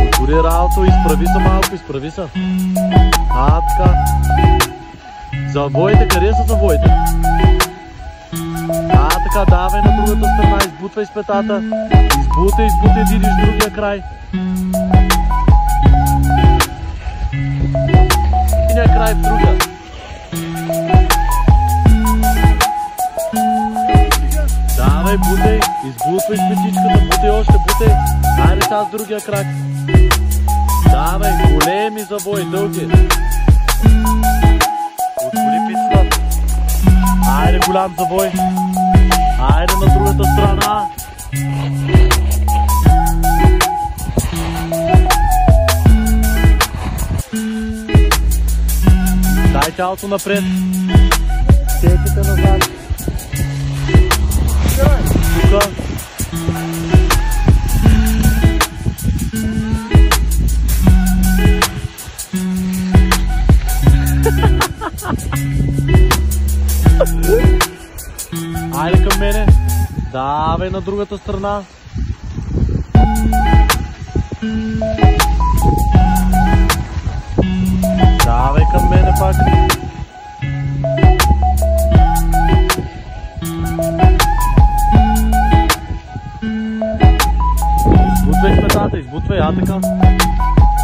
Отвори рамото, изправи се малко, изправи се. Така. Завоите, къде са завоите? Така, давай на другата страна, избутвай с петата. Избутай, видиш другия край. Единия край в другия. Давай, бутай, избутвай с петичката, бутай още, бутай. Айде сега с другия крак. Давай, големи завои, дълги. Отвори пицата. Айде, голям завой. Айде на другата страна. Дай тялото напред. Сетите назад. Тука. Айде към мене. Давай на другата страна. Давай към мене пак. Избутвай с петата, избутвай, така.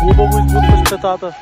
Хубаво избутвай с петата.